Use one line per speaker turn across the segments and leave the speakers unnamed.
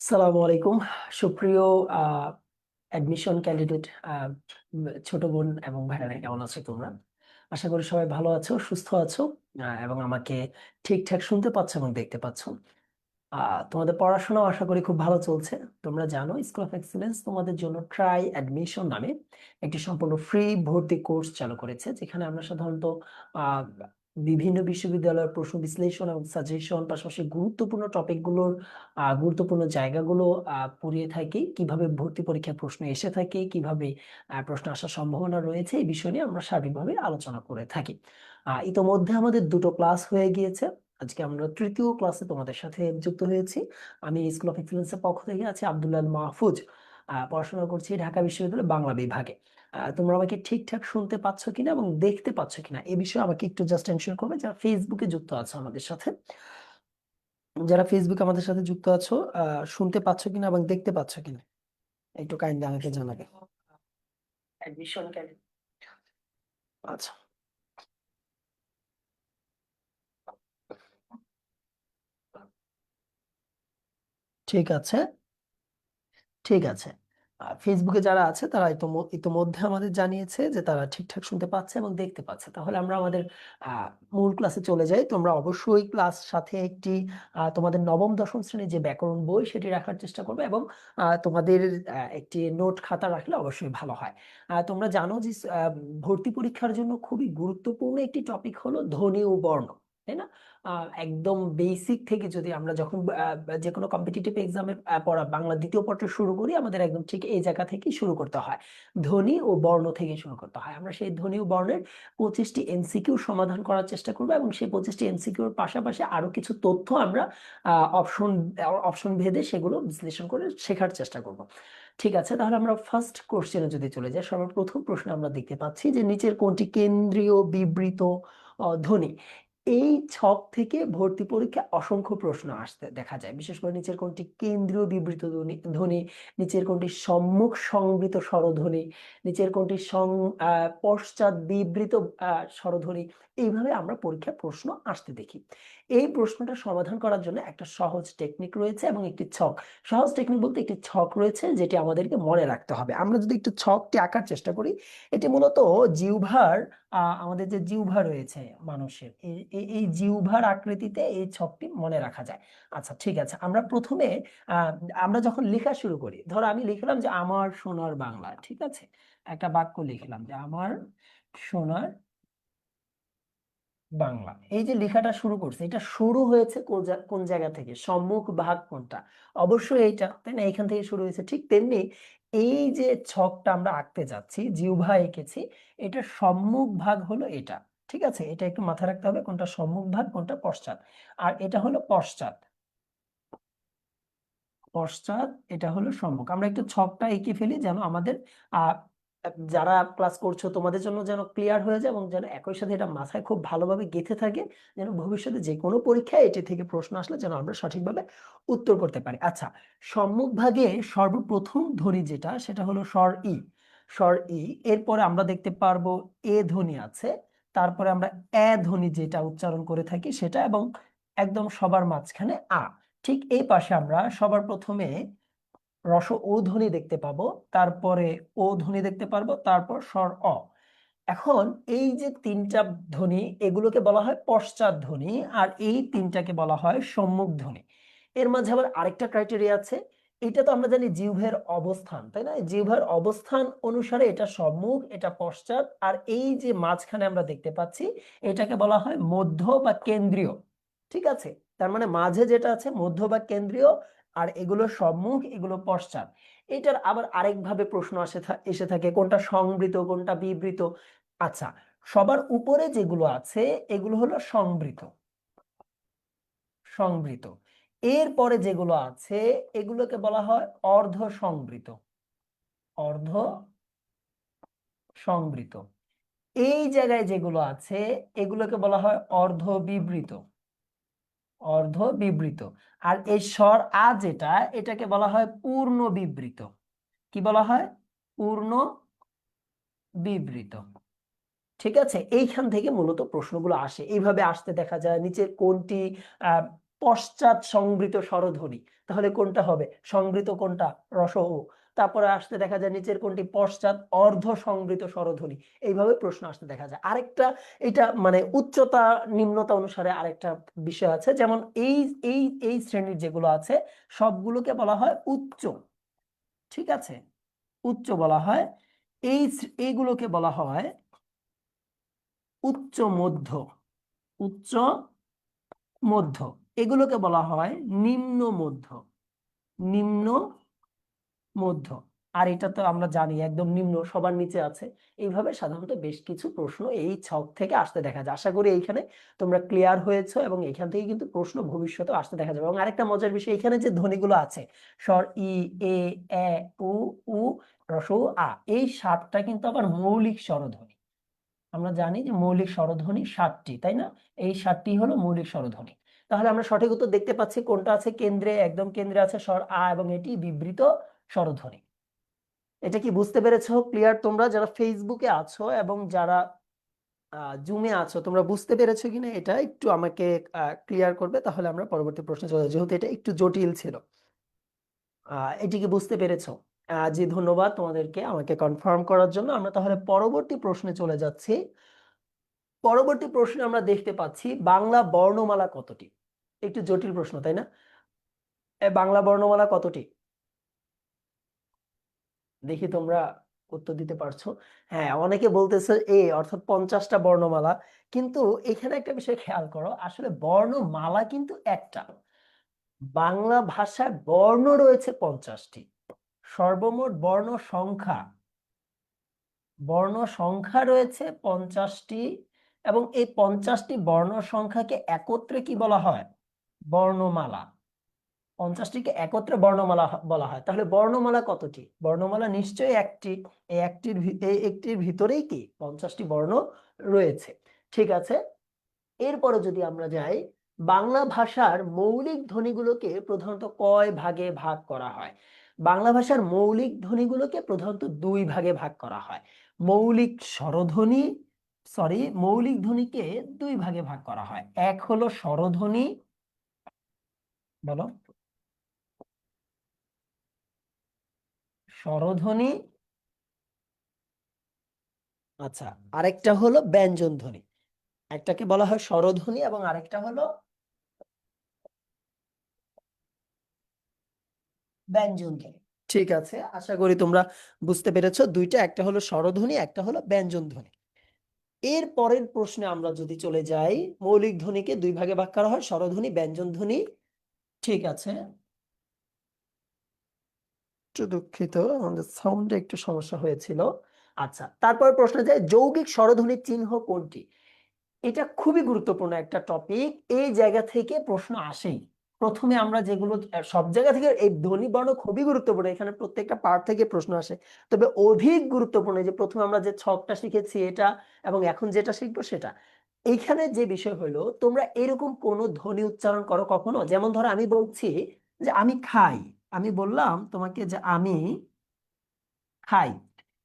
সালামু আলাইকুম সুপ্রিয় অ্যাডমিশন ক্যান্ডিডেট ছোট বোন এবং ভাইরা, কেমন আছো তোমরা? আশা করি সবাই ভালো আছো, সুস্থ আছো, এবং আমাকে ঠিকঠাক শুনতে পাচ্ছ এবং দেখতে পাচ্ছ। তোমাদের পড়াশোনাও আশা করি খুব ভালো চলছে। তোমরা জানো স্কুল অফ এক্সেলেন্স তোমাদের জন্য ট্রাই অ্যাডমিশন নামে একটি সম্পূর্ণ ফ্রি ভর্তি কোর্স চালু করেছে, যেখানে আমরা সাধারণত আহ, বিভিন্ন বিশ্ববিদ্যালয়ের প্রশ্ন বিশ্লেষণ এবং সাজেশন, পাশাপাশি গুরুত্বপূর্ণ টপিকগুলোর গুরুত্বপূর্ণ জায়গাগুলো পড়িয়ে থাকি, কিভাবে ভর্তি পরীক্ষায় প্রশ্ন এসে থাকে, কিভাবে প্রশ্ন আসার সম্ভাবনা রয়েছে, এই বিষয় নিয়ে আমরা সার্বিকভাবে আলোচনা করে থাকি। ইতোমধ্যে আমাদের দুটো ক্লাস হয়ে গিয়েছে। আজকে আমরা তৃতীয় ক্লাসে তোমাদের সাথে যুক্ত হয়েছি। আমি স্কুল অফ এক্সেলেন্সের পক্ষ থেকে আছি আব্দুল্লাহ মাহফুজ। পড়াশোনা করছি ঢাকা বিশ্ববিদ্যালয় বাংলা বিভাগে। তোমরা আমাকে ঠিকঠাক শুনতে পাচ্ছ কিনা এবং দেখতে পাচ্ছ কিনা এ বিষয়ে আমাকে একটু জাস্ট এনশিওর করবে। যারা ফেসবুকে যুক্ত আছো আমাদের সাথে, যারা ফেসবুকে আমাদের সাথে যুক্ত আছো, শুনতে পাচ্ছ কিনা এবং দেখতে পাচ্ছ কিনা একটু কাইন্ডলি আমাকে জানাবে। অ্যাডমিশন কেন? আচ্ছা, ঠিক আছে, ঠিক আছে। ফেসবুকে যারা আছে তারা ইতোমধ্যে আমাদের জানিয়েছে যে তারা ঠিকঠাক শুনতে পাচ্ছে এবং দেখতে পাচ্ছে। তাহলে আমরা আমাদের আহ, মূল ক্লাসে চলে যাই। তোমরা অবশ্যই ক্লাস সাথে একটি তোমাদের নবম দশম শ্রেণীর যে ব্যাকরণ বই সেটি রাখার চেষ্টা করবে, এবং তোমাদের একটি নোট খাতা রাখলে অবশ্যই ভালো হয়। তোমরা জানো যে ভর্তি পরীক্ষার জন্য খুবই গুরুত্বপূর্ণ একটি টপিক হলো ধ্বনি ও বর্ণ, তাই না? একদম বেসিক থেকে যদি আমরা যখন যে কোনো কম্পিটিটিভ এক্সামের পড়া বাংলা দ্বিতীয় পত্র শুরু করি, আমাদের একদম ঠিক এই জায়গা থেকে শুরু করতে হয়। ধ্বনি ও বর্ণ থেকে শুরু করতে হয়। আমরা সেই ধ্বনি ও বর্ণের 25টি এমসিকিউ সমাধান করার চেষ্টা করবো, এবং সেই 25টি এমসিকিউর পাশাপাশি আরো কিছু তথ্য আমরা অপশন অপশন ভেদে সেগুলো বিশ্লেষণ করে শেখার চেষ্টা করব। ঠিক আছে, তাহলে আমরা ফার্স্ট কোশ্চেনে যদি চলে যাই, সর্বপ্রথম প্রশ্ন আমরা দেখতে পাচ্ছি যে নিচের কোনটি কেন্দ্রীয় বিবৃত ধ্বনি। এই ছক থেকে ভর্তি পরীক্ষা অসংখ্য প্রশ্ন আসতে দেখা যায়। বিশেষ করে নিচের কোনটি কেন্দ্রীয় বিবৃত ধ্বনি, নিচের কোনটি সম্মুখ সংবৃত স্বরধ্বনি, নিচের কোনটি পশ্চাৎ বিবৃত স্বরধ্বনি। এইভাবে আমরা পরীক্ষায় প্রশ্ন আসতে দেখি। এই প্রশ্নটা সমাধান করার জন্য একটা সহজ টেকনিক রয়েছে এবং একটি ছক। সহজ টেকনিক বলতে একটি ছক রয়েছে যেটি আমাদেরকে মনে রাখতে হবে। আমরা যদি একটু ছকটি আঁকার চেষ্টা করি, এটি মূলত জিহ্বার, আমাদের যে জিহ্বা রয়েছে মানুষের, এই জিহ্বার আকৃতিতে এই ছকটি মনে রাখা যায়। আচ্ছা, ঠিক আছে। আমরা প্রথমে আহ, আমরা যখন লেখা শুরু করি, ধরো আমি লিখলাম যে আমার সোনার বাংলা, ঠিক আছে, একটা বাক্য লিখলাম যে আমার সোনার বাংলা। এই যে লেখাটা শুরু করছে, এটা শুরু হয়েছে কোন জায়গা থেকে? সম্মুখ ভাগ কোনটা? অবশ্যই এইটা, তাই না? এখান থেকে শুরু হয়েছে। ঠিক তেমনি এই যে ছকটা আমরা আঁকতে যাচ্ছি, জিহ্বা এঁকেছি, এটা সম্মুখ ভাগ হলো এটা। ঠিক আছে, এটা একটু মাথায় রাখতে হবে, কোনটা সম্মুখ ভাগ কোনটা পশ্চাৎ। আর এটা হলো পশ্চাৎ, পশ্চাৎ, এটা হলো সম্মুখ। আমরা একটু ছকটা এঁকে ফেলি যেন আমাদের আহ যারা ক্লাস করছো তোমাদের জন্য যেন ক্লিয়ার হয়ে যায়, এবং যেন একই সাথে এটা মাথায় খুব ভালোভাবে গেঁথে থাকে, যেন ভবিষ্যতে যে কোনো পরীক্ষায় এটি থেকে প্রশ্ন আসলে যেন আমরা সঠিকভাবে উত্তর করতে পারি। আচ্ছা, সম্মুখ ভাগে সর্বপ্রথম ধ্বনি যেটা, সেটা হলো স্বর ই। স্বর ই, এরপরে আমরা দেখতে পারবো এ ধ্বনি আছে, তারপরে আমরা এ ধ্বনি যেটা উচ্চারণ করে থাকি সেটা, এবং একদম সবার মাঝখানে আ। ঠিক এই পাশে আমরা সবার প্রথমে ও ধ্বনি দেখতে পাবো, তারপরে ও ধ্বনি দেখতে পারবো, তারপর স্বর অ। এখন এই যে তিনটা ধ্বনি, এগুলোকে বলা হয় পশ্চাৎ ধ্বনি, আর এই তিনটাকে বলা হয় সম্মুখ ধ্বনি। এর মাঝে আবার আরেকটা ক্রাইটেরিয়া আছে। এটা তো আমরা জানি জিহ্বার অবস্থান, তাই না? জিহ্বার অবস্থান অনুসারে এটা সম্মুখ, এটা পশ্চাৎ, আর এই যে মাঝখানে আমরা দেখতে পাচ্ছি, এটাকে বলা হয় মধ্য বা কেন্দ্রীয়। ঠিক আছে, তার মানে মাঝে যেটা আছে মধ্য বা কেন্দ্রীয়, আর এগুলো সম্মুখ, এগুলো পশ্চাৎ। এটার আবার আরেকভাবে প্রশ্ন এসে থাকে, কোনটা সংবৃত কোনটা বিবৃত। আচ্ছা, সবার উপরে যেগুলো আছে এগুলো হলো সংবৃত, সংবৃত। এরপরে যেগুলো আছে এগুলোকে বলা হয় অর্ধ সংবৃত, অর্ধ সংবৃত। এই জায়গায় যেগুলো আছে এগুলোকে বলা হয় অর্ধ বিবৃত, অর্ধ বিবৃত। আর এই স্বর আ যেটা, এটাকে বলা হয় পূর্ণ বিবৃত। কি বলা হয়? পূর্ণ বিবৃত। ঠিক আছে, এইখান থেকে মূলত প্রশ্নগুলো আসে, এইভাবে আসতে দেখা যায়। নিচের কোনটি আহ পশ্চাৎ সংবৃত স্বরধ্বনি? তাহলে কোনটা হবে? সংবৃত কোনটা? রস উ। তারপরে আসতে দেখা যায় নিচের কোনটি? পশ্চাৎ অর্ধ সংবৃত স্বরধ্বনি। এইভাবে প্রশ্ন আসতে দেখা যায়। আরেকটা, এটা মানে উচ্চতা নিম্নতা অনুসারে আরেকটা বিষয় আছে, যেমন এই এই এই শ্রেণীর যেগুলো আছে সবগুলোকে বলা হয় উচ্চ, ঠিক আছে, উচ্চ বলা হয়। এইগুলোকে বলা হয় উচ্চ মধ্য, উচ্চ মধ্য। এগুলোকে বলা হয় নিম্ন মধ্য, নিম্ন মধ্য। আর এটা তো আমরা জানি একদম নিম্ন, সবার নিচে আছে। এইভাবে সাধারণত বেশ কিছু প্রশ্ন এই ছক থেকে আসতে দেখা যায়। আশা করি এইখানে তোমরা ক্লিয়ার হয়েছো, এবং এখান থেকে কিন্তু প্রশ্ন ভবিষ্যতে আসতে দেখা যাবে। এবং আরেকটা মজার বিষয়, এখানে যে ধ্বনিগুলো আছে স্বর ই, এ, উ, উ, রস উ, আ, এই 7টা কিন্তু আবার মৌলিক স্বরধ্বনি। আমরা জানি যে মৌলিক স্বরধ্বনি 7টি, তাই না? এই 7টি হলো মৌলিক স্বরধ্বনি। তাহলে আমরা সঠিক উত্তর দেখতে পাচ্ছি কোনটা আছে কেন্দ্রে, একদম কেন্দ্রে আছে স্বর আ, এবং এটি বিবৃত স্বরধ্বনি। এটা কি বুঝতে পেরেছো? ক্লিয়ার? তোমরা যারা ফেসবুকে আছো এবং যারা জুমে আছো, তোমরা বুঝতে পেরেছো কিনা এটা একটু আমাকে ক্লিয়ার করবে, তাহলে আমরা পরবর্তী প্রশ্নে চলে যাই, যেহেতু এটা একটু জটিল ছিল। এটি কি বুঝতে পেরেছো? জি, ধন্যবাদ তোমাদেরকে আমাকে কনফার্ম করার জন্য। আমরা তাহলে পরবর্তী প্রশ্নে চলে যাচ্ছি। পরবর্তী প্রশ্নে আমরা দেখতে পাচ্ছি বাংলা বর্ণমালা কতটি? একটু জটিল প্রশ্ন, তাই না? বাংলা বর্ণমালা কতটি? দেখি তোমরা উত্তর দিতে পারছো। হ্যাঁ, অনেকে বলতেছে অর্থাৎ 50টা বর্ণমালা। কিন্তু এখানে একটা বিষয় খেয়াল করো, আসলে বর্ণমালা কিন্তু একটা। বাংলা ভাষায় বর্ণ রয়েছে 50টি। সর্বমোট বর্ণ সংখ্যা রয়েছে 50টি, এবং এই 50টি বর্ণ সংখ্যাকে একত্রে কি বলা হয়? বর্ণমালা। 50টিকে একত্রে বর্ণমালা বলা হয়। তাহলে বর্ণমালা কতটি? বর্ণমালা নিশ্চয়ই একটি। এই একটির ভিতরেই কি 50টি বর্ণ রয়েছে। ঠিক আছে, এরপরে যদি আমরা যাই, বাংলা ভাষার মৌলিক ধ্বনিগুলোকে প্রধানত কয় ভাগে ভাগ করা হয়? বাংলা ভাষার মৌলিক ধ্বনিগুলোকে প্রধানত 2 ভাগে ভাগ করা হয়। মৌলিক স্বরধ্বনি, মৌলিক ধ্বনিকে 2 ভাগে ভাগ করা হয়। এক হলো স্বরধ্বনি, বলো, স্বরধ্বনি, আচ্ছা, আরেকটা হলো ব্যঞ্জন ধ্বনি। একটাকে বলা হয় স্বরধ্বনি এবং আরেকটা হলো ব্যঞ্জন ধ্বনি। ঠিক আছে, আশা করি তোমরা বুঝতে পেরেছো দুইটা, একটা হলো স্বরধ্বনি, একটা হলো ব্যঞ্জন ধ্বনি। এর পরের প্রশ্নে আমরা যদি চলে যাই, মৌলিক ধ্বনিকে 2 ভাগে ভাগ করা হয়, স্বরধ্বনি, ব্যঞ্জন ধ্বনি। ঠিক আছে, একটু দুঃখিত, আমাদের সাউন্ডে একটু সমস্যা হয়েছিল। আচ্ছা, তারপর প্রশ্নে যাই, যৌগিক স্বরধ্বনির চিহ্ন কোনটি? এটা খুবই গুরুত্বপূর্ণ একটা টপিক। এই জায়গা থেকে প্রশ্ন আসেই। প্রথমে আমরা যেগুলো সব জায়গা থেকে, এই ধ্বনি বর্ণ খুবই গুরুত্বপূর্ণ, এখানে প্রত্যেকটা পার্ট থেকে প্রশ্ন আসে। তবে অধিক গুরুত্বপূর্ণ যে প্রথমে আমরা যে ছকটা শিখেছি এটা, এবং এখন যেটা শিখবো সেটা। এইখানে যে বিষয় হলো, তোমরা এরকম কোন ধ্বনি উচ্চারণ করো কখনো? যেমন ধরো আমি বলছি যে আমি খাই, আমি বললাম তোমাকে যে আমি খাই।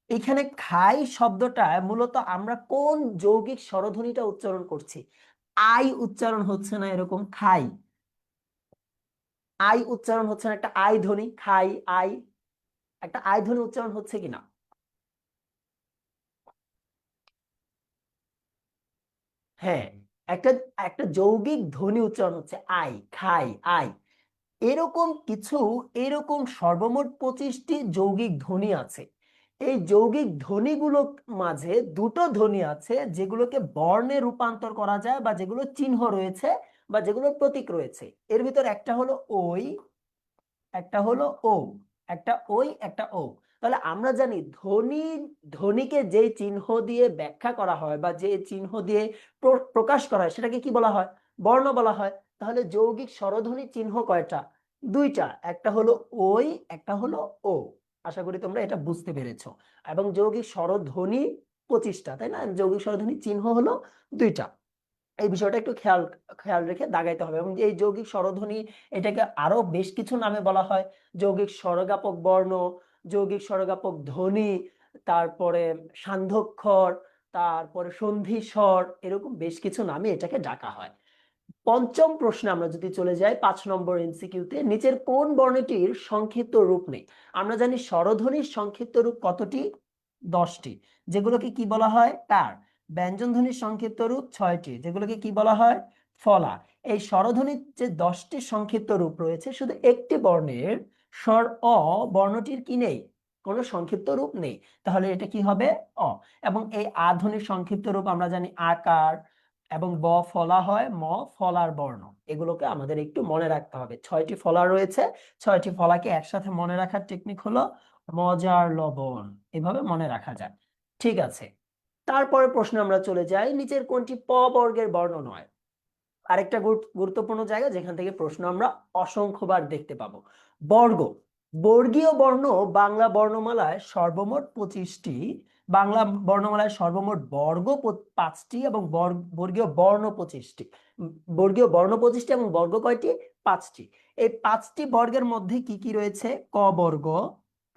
এখানে খাই শব্দটা মূলত আমরা কোন যৌগিক স্বরধ্বনিটা উচ্চারণ করছি? আই উচ্চারণ হচ্ছে না, এরকম খাই, আই উচ্চারণ হচ্ছে না, একটা আই ধ্বনি, খাই আই, একটা আই ধ্বনি উচ্চারণ হচ্ছে কিনা? হ্যাঁ, একটা একটা যৌগিক ধ্বনি উচ্চারণ হচ্ছে আই, খাই আই। এরকম কিছু, এরকম সর্বমোট 25টি যৌগিক ধ্বনি আছে। এই যৌগিক ধ্বনিগুলো মাঝে দুটো ধ্বনি আছে যেগুলোকে বর্ণে রূপান্তর করা যায়, বা যেগুলো চিহ্ন রয়েছে, বা যেগুলোর প্রতীক রয়েছে। এর ভিতর একটা হলো ওই, একটা হলো ও, একটা ওই, একটা ও। তাহলে আমরা জানি ধ্বনিকে যে চিহ্ন দিয়ে ব্যাখ্যা করা হয়, বা যে চিহ্ন দিয়ে প্রকাশ করা হয়, সেটাকে কি বলা হয়? বর্ণ বলা হয়। তাহলে যৌগিক স্বরধ্বনি চিহ্ন কয়টা? 2টা, একটা হলো ওই, একটা হলো ও। আশা করি তোমরা এটা বুঝতে পেরেছো। এবং যৌগিক স্বরধ্বনি 25টা, তাই না? যৌগিক স্বরধ্বনি চিহ্ন হলো 2টা। এই বিষয়টা একটু খেয়াল খেয়াল রেখে দাগাইতে হবে। এবং এই যৌগিক স্বরধ্বনি, এটাকে আরো বেশ কিছু নামে বলা হয়। যৌগিক স্বরজ্ঞাপক বর্ণ, যৌগিক স্বরজ্ঞাপক ধ্বনি, তারপরে সান্ধ্যক্ষর, তারপরে সন্ধিস্বর, এরকম বেশ কিছু নামে এটাকে ডাকা হয়। পঞ্চম প্রশ্নে আমরা যদি চলে যাই 5 নম্বর এমসিকিউতে, নিচের কোন বর্ণটির সংক্ষিপ্ত রূপ নেই? আমরা জানি স্বরধ্বনির সংক্ষিপ্ত রূপ কতটি? 10টি, যেগুলোকে কি বলা হয়? টার। ব্যঞ্জনধ্বনির সংক্ষিপ্ত রূপ 6টি, যেগুলোকে কি বলা হয়? ফলা। এই স্বরধ্বনির যে 10টি সংক্ষিপ্ত রূপ রয়েছে, শুধু একটি বর্ণের স্বর অ বর্ণটির কি নেই? কোনো সংক্ষিপ্ত রূপ নেই। তাহলে এটা কি হবে? অ। এবং এই আ ধ্বনির সংক্ষিপ্ত রূপ আমরা জানি আকার, এবং ব ফলা হয়, ম ফলার বর্ণ। এগুলোকে আমাদের একটু মনে রাখতে হবে। 6টি ফলা রয়েছে, 6টি ফলাকে একসাথে মনে রাখার টেকনিক হলো মজার লবণ। এভাবে মনে রাখা যায়। ঠিক আছে, তারপরে প্রশ্নে আমরা চলে যাই, নিচের কোনটি প বর্গের বর্ণ নয়? আরেকটা গুরুত্বপূর্ণ জায়গা যেখান থেকে প্রশ্ন আমরা অসংখ্যবার দেখতে পাবো। বর্গ, বর্গীয় বর্ণ বাংলা বর্ণমালায় সর্বমোট 25টি, বাংলা বর্ণমালায় সর্বমোট বর্গ 5টি এবং বর্গীয় বর্ণ 25টি। বর্গীয় বর্ণ 25টি এবং বর্গ কয়টি? 5টি। এই 5টি বর্গের মধ্যে কি কি রয়েছে? ক বর্গ,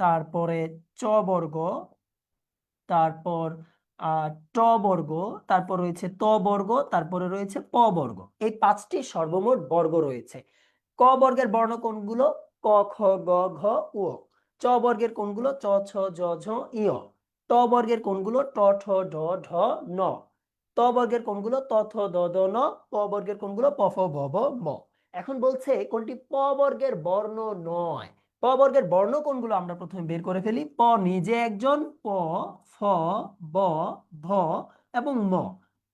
তারপরে চ বর্গ, তারপর ট বর্গ, তারপর রয়েছে ত বর্গ, তারপরে রয়েছে প বর্গ। এই 5টি সর্বমোট বর্গ রয়েছে। ক বর্গের বর্ণ কোনগুলো? ক খ গ ঘ উ। চ বর্গের কোনগুলো? চ ছ জ ঝ ই। ট বর্গের কোনগুলো? ট ঠ ড ঢ ন। ত বর্গের কোনগুলো? ত থ দ দ ন। প বর্গের কোনগুলো? প ফ ব ভ ম। এখন বলছে কোনটি প বর্গের বর্ণ নয়? প বর্গের বর্ণ কোনগুলো আমরা প্রথমে বের করে ফেলি। প নিজে একজন, প, ফ, ব, ভ এবং ম।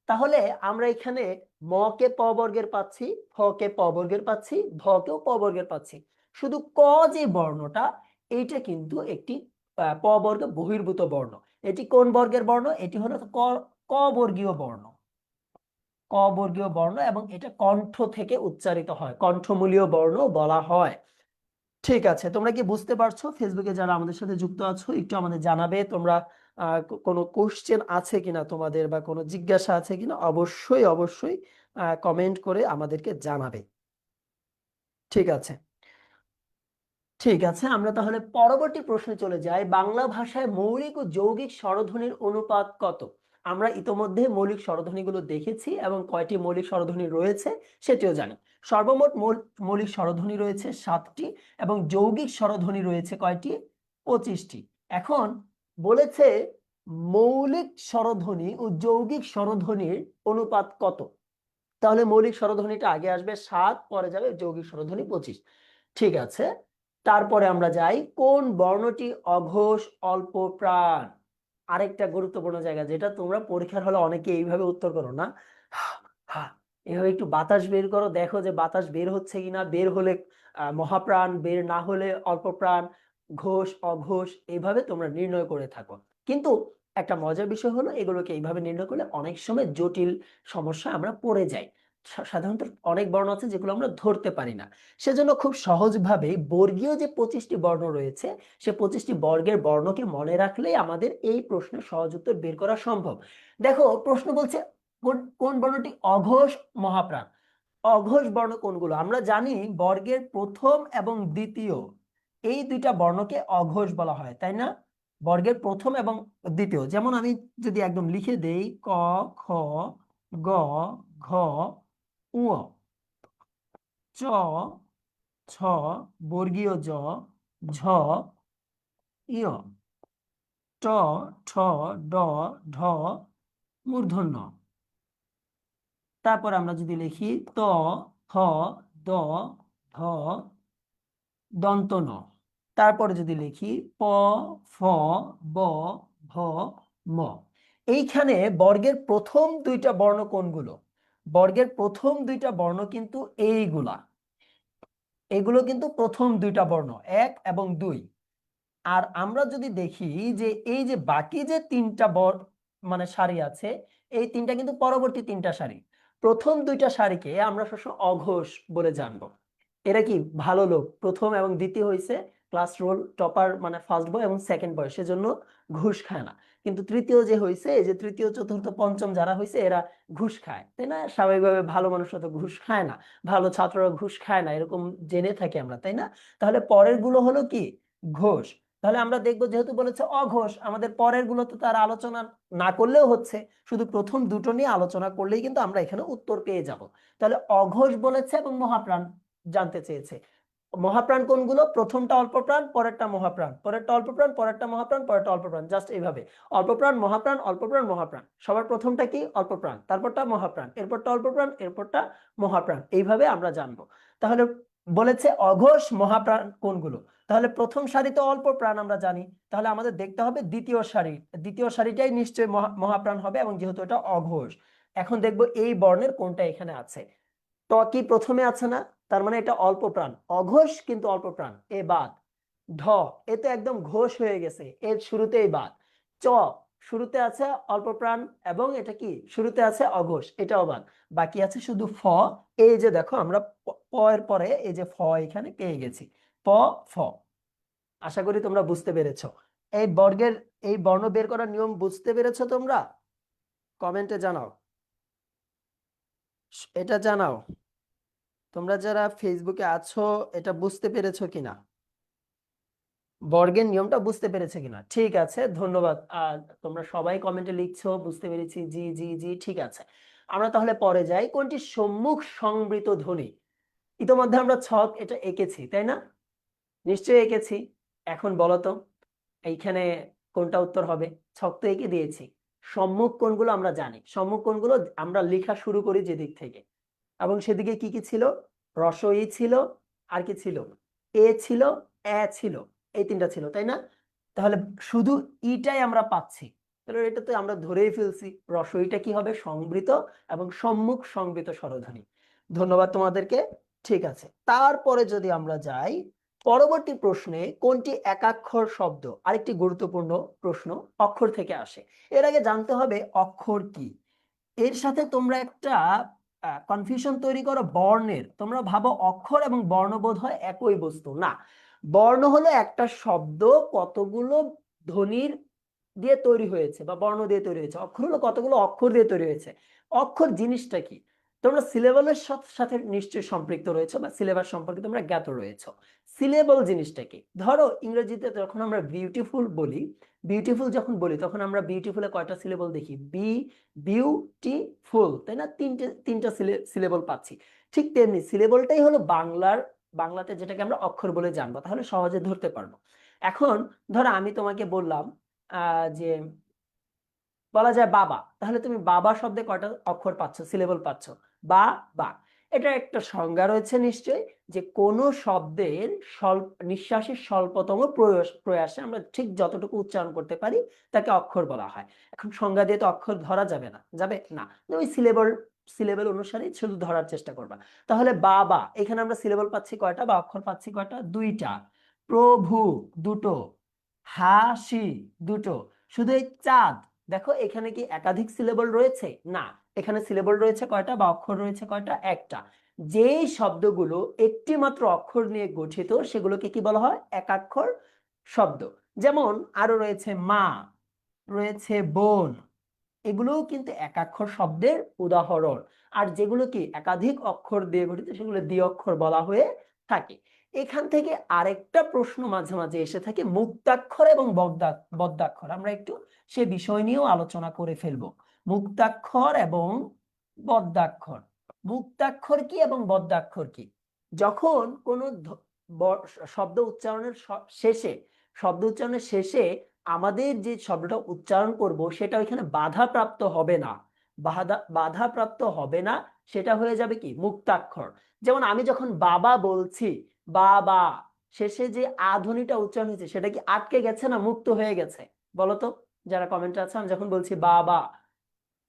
তাহলে আমরা এখানে ম কে প বর্গের পাচ্ছি, ফ কে প বর্গের পাচ্ছি, ভ কেও প বর্গের পাচ্ছি। শুধু ক যে বর্ণটা, এইটা কিন্তু একটি প বর্গ বহির্ভূত বর্ণ। এটি কোন বর্গের বর্ণ? এটি হলো ক বর্গীয় বর্ণ। ক বর্গীয় বর্ণ, এবং এটা কণ্ঠ থেকে উচ্চারিত হয়, কণ্ঠমূলীয় বর্ণ বলা হয়। ঠিক আছে, তোমরা কি বুঝতে পারছো? ফেসবুকে যারা আমাদের সাথে যুক্ত আছো, একটু আমাদের জানাবে তোমরা কোনো কোশ্চেন আছে কিনা তোমাদের, বা কোনো জিজ্ঞাসা আছে কিনা। অবশ্যই অবশ্যই কমেন্ট করে আমাদেরকে জানাবে। ঠিক আছে, ঠিক আছে, আমরা তাহলে পরবর্তী প্রশ্নে চলে যাই। বাংলা ভাষায় মৌলিক ও যৌগিক স্বরধ্বনির অনুপাত কত? আমরা ইতোমধ্যে মৌলিক স্বরধ্বনিগুলো দেখেছি, এবং কয়টি মৌলিক স্বরধ্বনি রয়েছে সেটিও জানি। সর্বমোট মৌলিক স্বরধ্বনি রয়েছে 7টি, এবং যৌগিক স্বরধ্বনি রয়েছে কয়টি? 25টি। এখন বলেছে মৌলিক স্বরধ্বনি ও যৌগিক স্বরধ্বনির অনুপাত কত? তাহলে মৌলিক স্বরধ্বনিটা আগে আসবে 7, পরে যাবে যৌগিক স্বরধ্বনি 25। ঠিক আছে, তারপরে আমরা যাই, কোন বর্ণটি অঘোষ অল্প প্রাণ? আরেকটা গুরুত্বপূর্ণ জায়গা, যেটা তোমরা পরীক্ষার হলে অনেকে এইভাবে উত্তর করো না, এভাবে একটু বাতাস বের করো, দেখো যে বাতাস বের হচ্ছে কিনা। বের হলে মহাপ্রাণ, বের না হলে অল্প প্রাণ, ঘোষ অঘোষ, এইভাবে তোমরা নির্ণয় করে থাকো। কিন্তু একটা মজার বিষয় হলো, এগুলোকে এইভাবে নির্ণয় করলে অনেক সময় জটিল সমস্যা আমরা পড়ে যাই। সাধারণত অনেক বর্ণ আছে যেগুলো আমরা ধরতে পারি না। সেজন্য খুব সহজভাবে বর্গীয় যে 25টি বর্ণ রয়েছে, সে 25টি বর্গের বর্ণকে মনে রাখলেই আমাদের এই প্রশ্নের সহজ উত্তর বের করা সম্ভব। দেখো, প্রশ্ন বলছে কোন বর্ণটি অঘোষ মহাপ্রাণ। অঘোষ বর্ণ কোনগুলো? আমরা জানি বর্গের প্রথম এবং দ্বিতীয়, এই দুইটা বর্ণকে অঘোষ বলা হয়, তাই না? বর্গের প্রথম এবং দ্বিতীয়, যেমন আমি যদি একদম লিখে দেই, ক খ গ ঘ উ, চ ছ বর্গীয় জ, ঝ ইয়, ট ঠ ড ঢ মূর্ধন্য। তারপর আমরা যদি লিখি ত থ দ ধ দন্ত ন। তারপরে যদি লিখি প ফ ব ভ ম। এইখানে বর্গের প্রথম দুইটা বর্ণ কোনগুলো? বর্গের প্রথম দুইটা বর্ণ কিন্তু এইগুলা, এগুলো কিন্তু প্রথম দুইটা বর্ণ, 1 এবং 2। আর আমরা যদি দেখি যে এই যে বাকি যে তিনটা মানে সারি আছে, এই তিনটা কিন্তু পরবর্তী তিনটা সারি। প্রথম দুইটা সারিকে আমরা সবসময় অঘোষ বলে জানবো। এরা কি ভালো লোক, প্রথম এবং দ্বিতীয় হয়েছে ক্লাস রোল টপার, মানে ফার্স্ট বয় এবং সেকেন্ড বয়, সেজন্য ঘুষ খায় না। কিন্তু তৃতীয় যে হয়েছে, এই যে তৃতীয় চতুর্থ পঞ্চম যারা হয়েছে, এরা ঘুষ খায়, তাই না? স্বাভাবিকভাবে ভালো মানুষরা তো ঘুষ খায় না, ভালো ছাত্ররা ঘুষ খায় না, এরকম জেনে থাকি আমরা, তাই না? তাহলে পরের গুলো হলো কি? ঘোষ। তাহলে আমরা দেখবো যেহেতু বলেছে অঘোষ, আমাদের পরের গুলো তো তার আলোচনা না করলেও হচ্ছে, শুধু প্রথম দুটো নিয়ে আলোচনা করলেই কিন্তু আমরা এখানে উত্তর পেয়ে যাব। তাহলে অঘোষ বলেছে এবং মহাপ্রাণ জানতে চেয়েছে। মহাপ্রাণ কোনগুলো? প্রথমটা অল্প প্রাণ, পরেরটা মহাপ্রাণ, পরেরটা অল্প প্রাণ, পরেরটা মহাপ্রাণ, পরেরটা অল্প প্রাণ, জাস্ট এইভাবে অল্প প্রাণ মহাপ্রাণ, অল্প প্রাণ মহাপ্রাণ। সবার প্রথমটা কি? অল্প প্রাণ, তারপরটা মহাপ্রাণ, এরপরটা অল্প প্রাণ, এরপরটা মহাপ্রাণ, এইভাবে আমরা জানবো। তাহলে বলেছে অঘোষ মহাপ্রাণ কোনগুলো, তাহলে প্রথম সারি তো অল্প প্রাণ আমরা জানি, তাহলে আমাদের দেখতে হবে দ্বিতীয় সারি, দ্বিতীয় সারিটাই নিশ্চয়ই মহাপ্রাণ হবে, এবং যেহেতু এটা অঘোষ, এখন দেখবো এই বর্ণের কোনটা এখানে আছে। ত কি প্রথমে আছে না, তার মানে এটা অল্প প্রাণ, অঘোষ কিন্তু অল্প প্রাণ, এ বাদ। ঢ, এ তো একদম ঘোষ হয়ে গেছে, এর শুরুতেই বাদ। চ, শুরুতে আছে অল্প প্রাণ এবং এটা কি শুরুতে আছে অঘোষ, এটাও বাদ। বাকি আছে শুধু ফ। এই যে দেখো আমরা প এর পরে এই যে ফ এখানে পেয়ে গেছি, প ফ। আশা করি তোমরা বুঝতে পেরেছো। এই বর্গের এই বর্ণ বের করার নিয়ম বুঝতে পেরেছো তোমরা? কমেন্টে জানাও, এটা জানাও তোমরা যারা ফেসবুকে আছো, এটা বুঝতে পেরেছো কিনা, বর্গের নিয়মটা বুঝতে পেরেছে কিনা। ঠিক আছে, ধন্যবাদ। তোমরা সবাই কমেন্টে লিখছো, বুঝতে পেরেছি, জি জি জি, ঠিক আছে। আমরা তাহলে পরে যাই, কোনটি সম্মুখ সংবৃত ধ্বনি? ইতোমধ্যে আমরা ছক এটা এঁকেছি, তাই না? নিশ্চয়ই এঁকেছি। এখন বলো তো এইখানে কোনটা উত্তর হবে? ছক তো এঁকে দিয়েছি। সম্মুখ কোনগুলো আমরা জানি, সম্মুখ কোনগুলো আমরা লেখা শুরু করি যেদিক থেকে, এবং সেদিকে কি কি ছিল? রসই ছিল, আর কি ছিল? এ ছিল, এ ছিল, এই তিনটা ছিল, তাই না? তাহলে শুধু ইটাই আমরা পাচ্ছি, তাহলে এটা তো আমরা ধরেই ফেলছি রসইটা কি হবে? সংবৃত এবং সম্মুখ সংবৃত স্বরধ্বনি। ধন্যবাদ তোমাদেরকে। ঠিক আছে, তারপরে যদি আমরা যাই পরবর্তী প্রশ্নে, কোনটি একাক্ষর শব্দ? আরেকটি গুরুত্বপূর্ণ প্রশ্ন, অক্ষর থেকে আসে। এর আগে জানতে হবে অক্ষর কি। এর সাথে তোমরা একটা কনফিউশন তৈরি করো বর্ণের, তোমরা ভাবো অক্ষর এবং বর্ণ বোধ হয় একই বস্তু, না। বর্ণ হলো একটা শব্দ কতগুলো ধ্বনির দিয়ে তৈরি হয়েছে বা বর্ণ দিয়ে তৈরি হয়েছে, অক্ষর হলো কতগুলো অক্ষর দিয়ে তৈরি হয়েছে। অক্ষর জিনিসটা কি? তোমরা সিলেবাসের সাথে নিশ্চয়ই সম্পৃক্ত রয়েছে বা সিলেবাস সম্পর্কে তোমরা জ্ঞাত রয়েছে। সিলেবল জিনিসটা কি? ধরো ইংরেজিতে যখন আমরা বিউটিফুল বলি, বিউটিফুল যখন বলি তখন আমরা বিউটিফুলে কয়টা সিলেবল দেখি? বি, বিউটিফুল, তাই না? তিনটে তিনটা সিলেবল পাচ্ছি। ঠিক তেমনি সিলেবলটাই হলো বাংলাতে যেটাকে আমরা অক্ষর বলে জানবো, তাহলে সহজে ধরতে পারবো। এখন ধরো আমি তোমাকে বললাম যে বলা যায় বাবা, তাহলে তুমি বাবা শব্দে কয়টা অক্ষর পাচ্ছ, সিলেবল পাচ্ছ? বা বা এটা একটা সংজ্ঞা রয়েছে নিশ্চয়ই, যে কোন শব্দের নিঃশ্বাসের স্বল্পতম প্রয়াসে আমরা ঠিক যতটুকু উচ্চারণ করতে পারি তাকে অক্ষর বলা হয়। এখন সংজ্ঞা দিয়ে তো অক্ষর ধরা যাবে না, যাবে না, ওই সিলেবল অনুসারে শুধু ধরার চেষ্টা করবা। তাহলে বাবা, এখানে আমরা সিলেবল পাচ্ছি কয়টা বা অক্ষর পাচ্ছি কয়টা? দুইটা। প্রভু, দুটো। হাসি, দুটো। শুধু এই চাঁদ, দেখো এখানে কি একাধিক সিলেবল রয়েছে? না, এখানে সিলেবল রয়েছে কয়টা বা অক্ষর রয়েছে কয়টা? একটা। যেই শব্দগুলো একটি মাত্র অক্ষর নিয়ে গঠিত সেগুলোকে কি বলা হয়? একাক্ষর শব্দ। যেমন আরো রয়েছে মা, রয়েছে বোন, এগুলোও কিন্তু একাক্ষর শব্দের উদাহরণ। আর যেগুলো কি একাধিক অক্ষর দিয়ে গঠিত সেগুলো দ্বি অক্ষর বলা হয়ে থাকে। এখান থেকে আরেকটা প্রশ্ন মাঝে মাঝে এসে থাকে, মুক্তাক্ষর এবং বদ্যাক্ষর, আমরা একটু সে বিষয় নিয়েও আলোচনা করে ফেলবো। মুক্তাক্ষর এবং বদ্যাক্ষর। মুক্তাক্ষর কি এবং বদ্যাক্ষর কি? যখন কোন শব্দ উচ্চারণের শেষে, শব্দ উচ্চারণের শেষে আমাদের যে শব্দটা উচ্চারণ করব সেটা ওইখানে বাধাপ্রাপ্ত হবে না, বাধাপ্রাপ্ত হবে না, সেটা হয়ে যাবে কি? মুক্তাক্ষর। যেমন আমি যখন বাবা বলছি, বাবা, শেষে যে আ ধ্বনিটা উচ্চারণ হয়েছে সেটা কি আটকে গেছে না মুক্ত হয়ে গেছে? বলতো যারা কমেন্টে আছে, আমি যখন বলছি বাবা,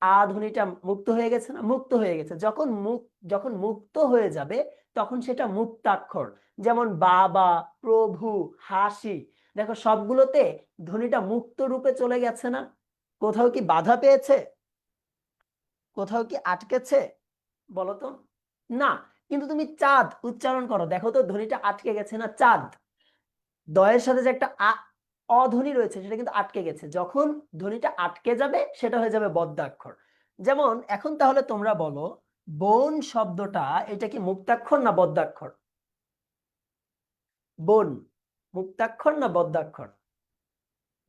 আ ধ্বনিটা মুক্ত হয়ে গেছে না? মুক্ত হয়ে গেছে। যখন মুক্ত হয়ে যাবে তখন সেটা মুক্তাক্ষর। যেমন বাবা, প্রভু, হাসি, দেখো সবগুলোতে ধ্বনিটা মুক্ত রূপে চলে গেছে না? কোথাও কি বাধা পেয়েছে? কোথাও কি আটকেছে? বলতো না। কিন্তু তুমি চাঁদ উচ্চারণ করো, দেখো তো ধ্বনিটা আটকে গেছে না? চাঁদ, দয়ের সাথে যে একটা অধ্বনি রয়েছে সেটা কিন্তু আটকে গেছে, যখন ধ্বনিটা আটকে যাবে সেটা হয়ে যাবে বদ্যাক্ষর। যেমন এখন তাহলে তোমরা বলো, বোন শব্দটা এটা কি মুক্তাক্ষর না বদ্যাক্ষর? বোন মুক্তাক্ষর না বদ্যাক্ষর?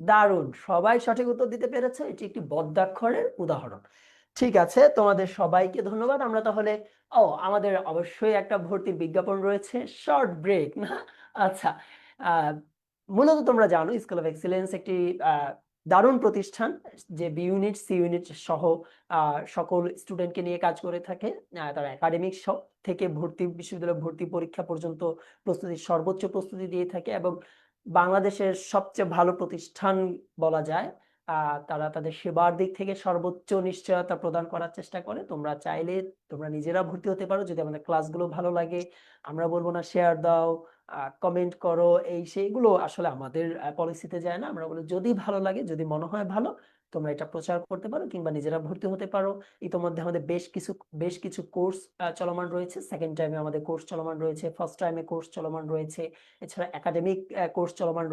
দারুণ, সবাই সঠিক উত্তর দিতে পেরেছে। এটি একটি বদ্যাক্ষরের উদাহরণ। ঠিক আছে, তোমাদের সবাইকে ধন্যবাদ। আমরা তাহলে আমাদের অবশ্যই একটা ভর্তির বিজ্ঞাপন রয়েছে, শর্ট ব্রেক না? আচ্ছা, আহ, মূলত তোমরা জানো স্কুল অফ এক্সিলেন্স একটি দারুণ প্রতিষ্ঠান, যে বি ইউনিট সি ইউনিট সহ সকল স্টুডেন্টকে নিয়ে কাজ করে থাকে। তারা একাডেমিক থেকে ভর্তি, বিশ্ববিদ্যালয় ভর্তি পরীক্ষা পর্যন্ত সর্বোচ্চ প্রস্তুতি দিয়ে থাকে এবং বাংলাদেশের সবচেয়ে ভালো প্রতিষ্ঠান বলা যায়। তারা তাদের সেবার দিক থেকে সর্বোচ্চ নিশ্চয়তা প্রদান করার চেষ্টা করে। তোমরা চাইলে তোমরা নিজেরা ভর্তি হতে পারো যদি আমাদের ক্লাসগুলো ভালো লাগে। আমরা বলবো না শেয়ার দাও, কমেন্ট করো, এই সেইগুলো আসলে আমাদের পলিসিতে যায় না। আমরা বলি যদি ভালো লাগে, যদি মনে হয় ভালো, তোমরা এটা প্রচার করতে পারো কিংবা নিজেরা ভর্তি হতে পারো। ইতোমধ্যে আমাদের বেশ কিছু কোর্স চলমান রয়েছে। সেকেন্ড টাইমে আমাদের কোর্স চলমান রয়েছে, ফার্স্ট টাইমে কোর্স চলমান রয়েছে। এছাড়া একাডেমিক কোর্স চলমান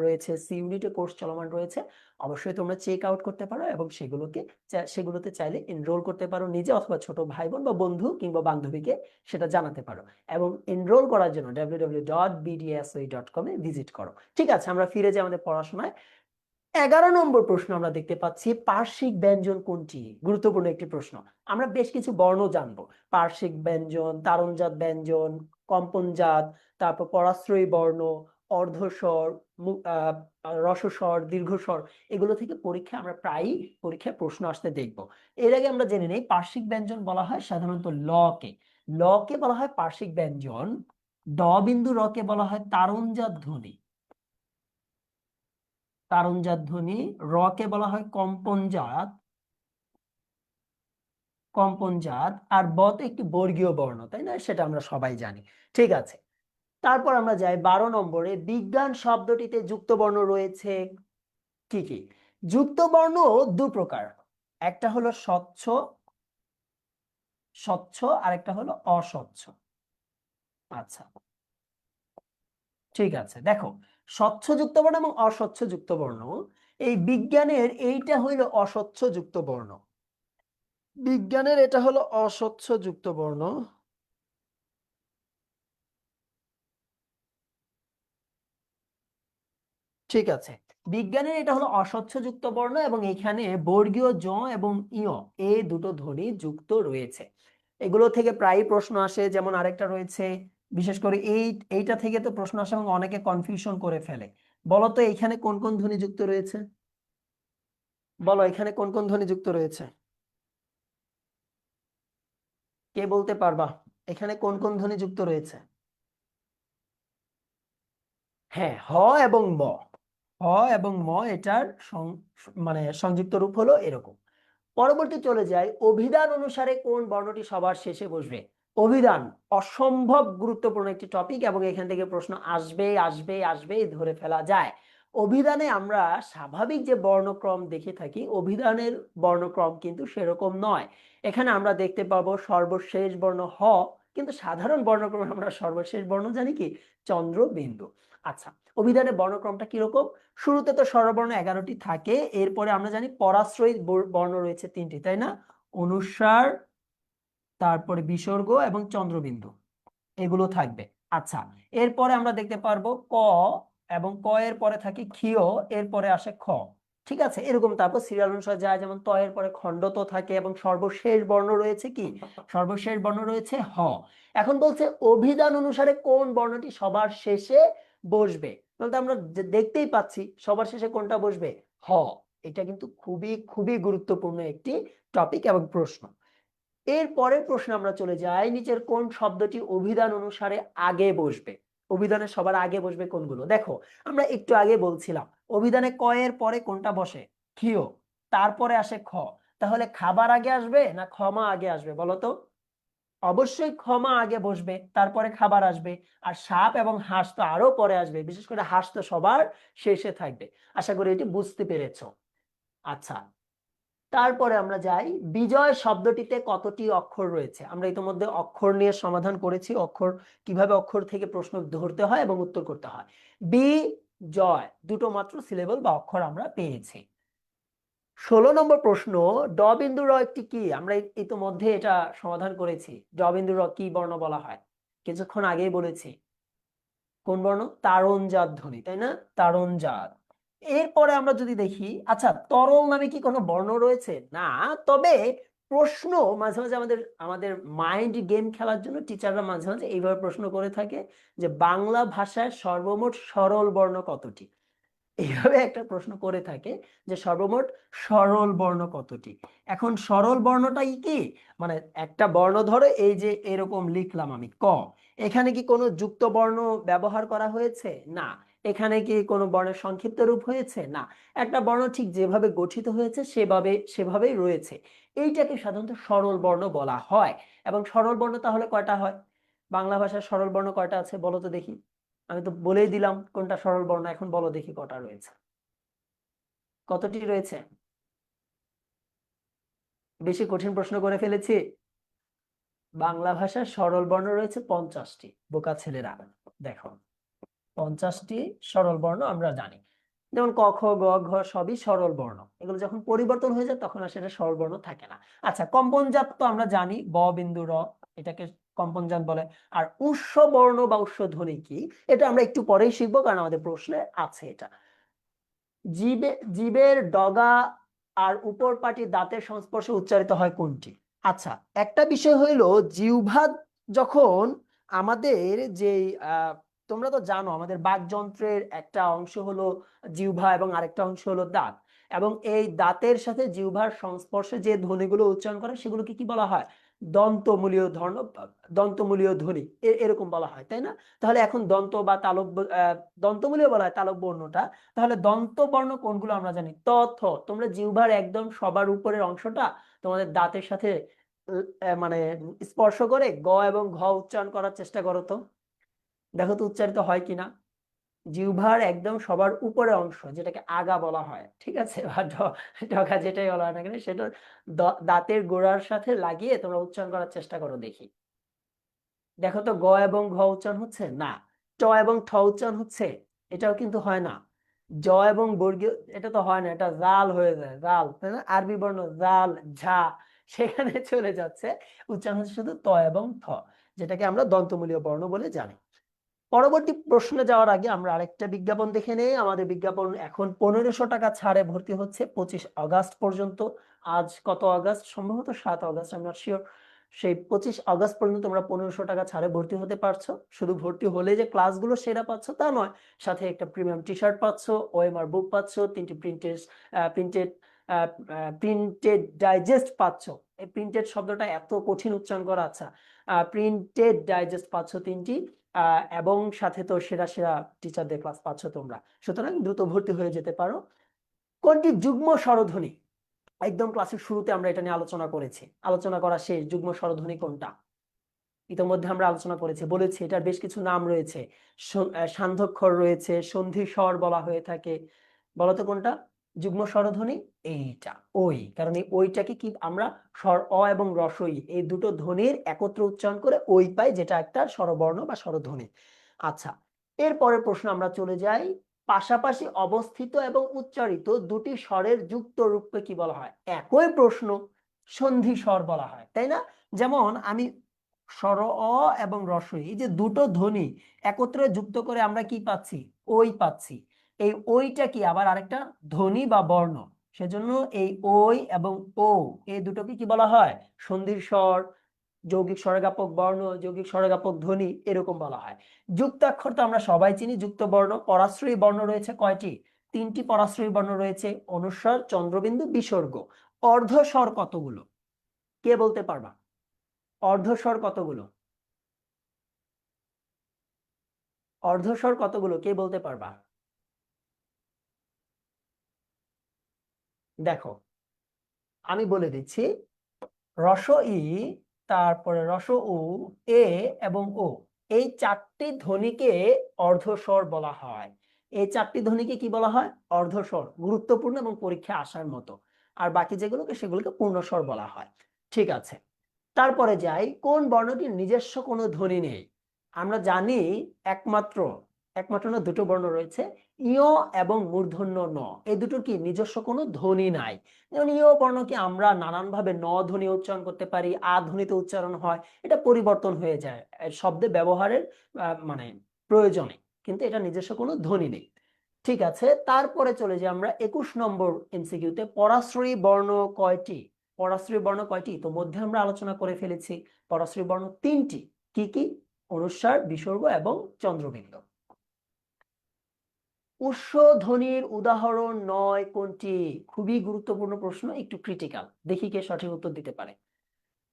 রয়েছে সি ইউনিটে কোর্স চলমান রয়েছে। অবশ্যই তোমরা চেক আউট করতে পারো এবং সেগুলোতে চাইলে এনরোল করতে পারো নিজে, অথবা ছোট ভাই বোন বা বন্ধু কিংবা বান্ধবীকে সেটা জানাতে পারো। এবং এনরোল করার জন্য www.bdsoi.com এ ভিজিট করো। ঠিক আছে, আমরা ফিরে যাই আমাদের পড়াশোনায়। 11 নম্বর প্রশ্ন আমরা দেখতে পাচ্ছি, পার্শ্বিক ব্যঞ্জন কোনটি? গুরুত্বপূর্ণ একটি প্রশ্ন। আমরা বেশ কিছু বর্ণ জানবো, পার্শ্বিক ব্যঞ্জন, তারণজাত ব্যঞ্জন, কম্পনজাত, তারপর পরাশ্রয়ী বর্ণ, অর্ধস্বর, রসস্বর, দীর্ঘস্বর। এগুলো থেকে আমরা প্রায়ই পরীক্ষায় প্রশ্ন আসতে দেখব। এর আগে আমরা জেনে নেই পার্শ্বিক ব্যঞ্জন বলা হয় সাধারণত ল কে বলা হয় পার্শ্বিক ব্যঞ্জন। ড বিন্দু র কে বলা হয় তারণজাত ধ্বনি। তারণজাত ধ্বনি। র কে বলা হয় কম্পনজাত। আর ব তো একটি বর্গীয় বর্ণ, তাই না? সেটা আমরা সবাই জানি। ঠিক আছে, তারপর আমরা যাই 12 নম্বরে। বিজ্ঞান শব্দটিতে যুক্ত বর্ণ রয়েছে কি কি? যুক্ত বর্ণ দু প্রকার, একটা হলো স্বচ্ছ স্বচ্ছ আর একটা হলো অস্বচ্ছ। আচ্ছা, ঠিক আছে, দেখো, স্বচ্ছ যুক্ত বর্ণ এবং অস্বচ্ছ যুক্ত বর্ণ। এই বিজ্ঞানের এইটা হইলো অস্বচ্ছ যুক্ত বর্ণ, বিজ্ঞানের এটা হলো অস্বচ্ছ যুক্ত বর্ণ। ঠিক আছে, বিজ্ঞানের এটা হলো অস্বচ্ছ যুক্ত বর্ণ এবং এখানে বর্গীয় জ এবং ইয় এই দুটো ধ্বনি যুক্ত রয়েছে। এগুলো থেকে প্রায়ই প্রশ্ন আসে। যেমন আরেকটা রয়েছে, বিশেষ করে এইটা থেকে তো প্রশ্ন আসে এবং অনেকে কনফিউশন করে ফেলে। বলো তো এখানে কোন কোন ধ্বনি যুক্ত রয়েছে? বলো এখানে কোন কোন ধ্বনি যুক্ত রয়েছে? কে বলতে পারবা এখানে কোন কোন ধ্বনি যুক্ত রয়েছে? হ্যাঁ, হ এবং ম। হ এবং ম এটার মানে সংযুক্ত রূপ হলো এরকম। পরবর্তী চলে যায়, অভিধান অনুসারে কোন বর্ণটি সবার শেষে বসবে? অভিধান অসম্ভব গুরুত্বপূর্ণ একটি টপিক এবং এখান থেকে প্রশ্ন আসবে আসবে আসবে ধরে ফেলা যায়। অভিধানে আমরা স্বাভাবিক যে বর্ণক্রম দেখে থাকি, অভিধানের বর্ণক্রম কিন্তু সেরকম নয়। এখানে আমরা দেখতে পাবো সর্বশেষ বর্ণ হ, কিন্তু সাধারণ বর্ণক্রমে আমরা সর্বশেষ বর্ণ জানি কি? চন্দ্রবিন্দু। আচ্ছা, অভিধানের বর্ণক্রমটা কিরকম? শুরুতে তো স্বরবর্ণ 11টি থাকে, এরপরে আমরা জানি পরাশ্রয়ী বর্ণ রয়েছে 3টি, তাই না? অনুস্বার, তারপরে বিসর্গ এবং চন্দ্রবিন্দু, এগুলো থাকবে। আচ্ছা, এরপরে আমরা দেখতে পারবো ক, এবং ক এর পরে থাকে ক্ষিয়, এরপরে আসে খ। ঠিক আছে, এরকম তারপর সিরিয়াল অনুসারে যায়, যেমন ত এর পরে খণ্ড তো থাকে এবং সর্বশেষ বর্ণ রয়েছে কি? সর্বশেষ বর্ণ রয়েছে হ। এখন বলছে অভিধান অনুসারে কোন বর্ণটি সবার শেষে বসবে? তাহলে তো আমরা দেখতেই পাচ্ছি সবার শেষে কোনটা বসবে? হ। এটা কিন্তু খুবই খুবই গুরুত্বপূর্ণ একটি টপিক এবং প্রশ্ন। এর পরের প্রশ্নে আমরা চলে যাই, নিচের কোন শব্দটি অভিধান অনুসারে আগে বসবে? অভিধানে সবার আগে বসবে কোনগুলো? দেখো, আমরা একটু আগে বলছিলাম অভিধানে ক এর পরে কোনটা বসে? ক্ষিয়, তারপরে আসে খ। তাহলে খাবার আগে আসবে না ক্ষমা আগে আসবে বলো তো? অবশ্যই ক্ষমা আগে বসবে, তারপরে খাবার আসবে। আর সাপ এবং হাঁস তো আরো পরে আসবে, বিশেষ করে হাঁস তো সবার শেষে থাকবে। আশা করি এটি বুঝতে পেরেছো। আচ্ছা, তারপরে আমরা যাই, বিজয় শব্দটিতে কতটি অক্ষর রয়েছে? আমরা ইতিমধ্যে অক্ষর নিয়ে সমাধান করেছি, কিভাবে অক্ষর থেকে প্রশ্ন ধরতে হয় এবং উত্তর করতে হয়। বি জয় দুটো মাত্র সিলেবল বা অক্ষর আমরা পেয়েছি। 16 নম্বর প্রশ্ন, ড বিন্দু র একটি কি? আমরা ইতিমধ্যে এটা সমাধান করেছি। ড বিন্দু র কি বর্ণ বলা হয়? কিছুক্ষণ আগেই বলেছি। কোন বর্ণ? তারণজাত ধ্বনি, তাই না? তারণজাত। এরপরে আমরা যদি দেখি, আচ্ছা তরল নামে কি কোনো বর্ণ রয়েছে? না। তবে প্রশ্ন মাঝে মাঝে আমাদের আমাদের মাইন্ড গেম খেলার জন্য টিচাররা মাঝে মাঝে এইভাবে প্রশ্ন করে থাকে যে বাংলা ভাষায় সর্বমোট সরল বর্ণ কতটি? এইভাবে একটা প্রশ্ন করে থাকে যে সর্বমোট সরল বর্ণ কতটি। এখন সরল বর্ণটাই কি, মানে একটা বর্ণ ধরে এই যে এরকম লিখলাম আমি ক, এখানে কি কোনো যুক্ত বর্ণ ব্যবহার করা হয়েছে? না। এখানে কি কোনো বর্ণের সংক্ষিপ্ত রূপ হয়েছে? না। একটা বর্ণ ঠিক যেভাবে গঠিত হয়েছে সেভাবেই রয়েছে। এইটাকে সাধারণত সরল বর্ণ বলা হয়। এবং সরল বর্ণ তাহলে কয়টা হয়? বাংলা ভাষায় সরল বর্ণ কয়টা আছে বলো তো দেখি। আমি তো বলেই দিলাম কোনটা সরল বর্ণ, এখন বলো দেখি কটা রয়েছে, কতটি রয়েছে? বেশি কঠিন প্রশ্ন করে ফেলেছি? বাংলা ভাষার সরল বর্ণ রয়েছে 50টি, বোকা ছেলেরা। দেখো, 50টি সরল বর্ণ আমরা জানি। যেমন ক খ গ ঘ সবই সরল বর্ণ, এগুলো যখন পরিবর্তন হয়ে যায় তখন আর সেটা সরল বর্ণ থাকে না। আচ্ছা, কম্পনজাত তো আমরা জানি, ব বিন্দু র, এটাকে কম্পনজাত বলে। আর উৎস বর্ণ বা উৎস ধ্বনি কি, এটা আমরা একটু পরেই শিখবো, কারণ আমাদের প্রশ্নে আছে এটা। জীবের ডগা আর উপর পাটি দাঁতের সংস্পর্শে উচ্চারিত হয় কোনটি? আচ্ছা, একটা বিষয় হইল জিহ্বা যখন আমাদের যে তোমরা তো জানো আমাদের বাকযন্ত্রের একটা অংশ হলো জিহ্বা এবং আরেকটা অংশ হলো দাঁত, এবং এই দাঁতের সাথে জিহ্বার সংস্পর্শে যে ধ্বনিগুলো উচ্চারণ করে সেগুলোকে কি বলা হয়? দন্তমূলীয় ধর্ণ, দন্তমূলীয় ধ্বনি এরকম বলা হয়, তাই না? তাহলে এখন দন্ত বা তালব, দন্তমূলীয় বলা হয় তালব বর্ণটা। তাহলে দন্ত বর্ণ কোনগুলো আমরা জানি? ত থ। তোমরা জিহ্বার একদম সবার উপরের অংশটা তোমাদের দাঁতের সাথে মানে স্পর্শ করে গ এবং ঘ উচ্চারণ করার চেষ্টা করো তো, দেখো তো উচ্চারিত হয় কিনা। জিহ্বার একদম সবার উপরের অংশ যেটাকে আগা বলা হয়, ঠিক আছে, বা ডগা যেটাই বলা হয় না কেন, সেটা দাঁতের গোড়ার সাথে লাগিয়ে তোমরা উচ্চারণ করার চেষ্টা করো দেখি। দেখো তো গ এবং ঘ উচ্চারণ হচ্ছে না। ট এবং ঠ উচ্চারণ হচ্ছে? এটাও কিন্তু হয় না। জ এবং বর্গীয় এটা তো হয় না, এটা জাল হয়ে যায়, জাল, তাই না? আরবি বর্ণ জাল, ঝা, সেখানে চলে যাচ্ছে। উচ্চারণ হচ্ছে শুধু ত এবং থ, যেটাকে আমরা দন্তমূলীয় বর্ণ বলে জানি। পরবর্তী প্রশ্নে যাওয়ার আগে আমরা আরেকটা বিজ্ঞাপন দেখে নেই। আমাদের বিজ্ঞাপন এখন 1500 টাকা ছাড়ে ভর্তি হচ্ছে 25 আগস্ট পর্যন্ত। আজ কত আগস্ট? সম্ভবত 7 আগস্ট, আমি নট শিওর। সেই 25 আগস্ট পর্যন্ত তোমরা 1500 টাকা ছাড়ে ভর্তি হতে পারছো। শুধু ভর্তি হলে যে ক্লাসগুলো সেরা পাচ্ছ তা নয়, সাথে একটা প্রিমিয়াম টি শার্ট পাচ্ছ, ওএমআর বুক পাচ্ছ, 3টি প্রিন্টেড প্রিন্টেড ডাইজেস্ট পাচ্ছ। এই প্রিন্টেড শব্দটা এত কঠিন উচ্চারণ করা, আচ্ছা, প্রিন্টেড ডাইজেস্ট পাচ্ছ 3টি, এবং সাথে তো সেরা সেরা টিচারদের ক্লাস পাচ্ছ তোমরা। সুতরাং দ্রুত ভর্তি হয়ে যেতে পারো। কোনটি যুগ্ম স্বরধ্বনি? একদম ক্লাসের শুরুতে আমরা এটা নিয়ে আলোচনা করেছি, আলোচনা করা শেষ। যুগ্ম স্বরধ্বনি কোনটা? ইতিমধ্যে আমরা আলোচনা করেছি, বলেছি এটার বেশ কিছু নাম রয়েছে। সান্ধ্যক্ষর রয়েছে, সন্ধি স্বর বলা হয়ে থাকে। বলতো কোনটা যুগ্ম স্বরধ্বনি? এইটা, ওই, কারণ এই ওইটাকে কি আমরা স্বর অ এবং রসই এই দুটো ধ্বনির একত্র উচ্চারণ করে ওই পাই, যেটা একটা স্বরবর্ণ বা স্বরধ্বনি। আচ্ছা, এরপরের প্রশ্ন আমরা চলে যাই। পাশাপাশি অবস্থিত এবং উচ্চারিত দুটি স্বরের যুক্ত রূপকে কি বলা হয়? একই প্রশ্ন, সন্ধি স্বর বলা হয়, তাই না? যেমন আমি স্বর অ এবং রস্বই, এই যে দুটো ধ্বনি একত্রে যুক্ত করে আমরা কি পাচ্ছি? ওই পাচ্ছি। এই ওইটা কি আবার আরেকটা ধ্বনি বা বর্ণ, সেজন্য এই ওই এবং ও এই দুটোকে কি বলা হয়? সন্ধির স্বর, যৌগিক স্বরজ্ঞাপক বর্ণ, যৌগিক স্বরজ্ঞাপক ধ্বনি, এরকম বলা হয়। যুক্তাক্ষর তো আমরা সবাই চিনি, যুক্ত বর্ণ। পরাশ্রয়ী বর্ণ রয়েছে কয়টি? 3টি পরাশ্রয়ী বর্ণ রয়েছে, অনুস্বর, চন্দ্রবিন্দু, বিসর্গ। অর্ধস্বর কতগুলো কে বলতে পারবা? অর্ধস্বর কতগুলো? অর্ধস্বর কতগুলো কে বলতে পারবা? দেখো, আমি বলে দিচ্ছি। রস ই, তারপরে রস উ, এ এবং ও, এই 4টি ধ্বনিকে অর্ধস্বর বলা হয়। এই 4টি ধ্বনিকে কি বলা হয়? অর্ধস্বর, গুরুত্বপূর্ণ এবং পরীক্ষায় আসার মতো। আর বাকি সেগুলোকে পূর্ণস্বর বলা হয়। ঠিক আছে, তারপরে যাই, কোন বর্ণটির নিজস্ব কোনো ধ্বনি নেই? আমরা জানি একমাত্র, একমাত্র না, দুটো বর্ণ রয়েছে, ইয় এবং মূর্ধন্য ন, এই দুটোর কি নিজস্ব কোনো ধ্বনি নাই। যেমন ইয় বর্ণকে আমরা নানান ভাবে ন ধ্বনি উচ্চারণ করতে পারি, আ ধ্বনিতে উচ্চারণ হয়, এটা পরিবর্তন হয়ে যায় শব্দে ব্যবহারের মানে প্রয়োজনে, কিন্তু এটা নিজস্ব কোনো ধ্বনি নেই। ঠিক আছে, তারপরে চলে যাই আমরা 21 নম্বর এমসিকিউতে। পরাশ্রয়ী বর্ণ কয়টি? পরাশ্রয়ী বর্ণ কয়টি? তো মধ্যে আমরা আলোচনা করে ফেলেছি। পরাশ্রয়ী বর্ণ 3টি। কি কি? অনুস্বার, বিসর্গ এবং চন্দ্রবিন্দু। উষ্ধ্বধ্বনির উদাহরণ 9 কোনটি? খুবই গুরুত্বপূর্ণ প্রশ্ন, একটু ক্রিটিক্যাল। দেখি কে সঠিক উত্তর দিতে পারে।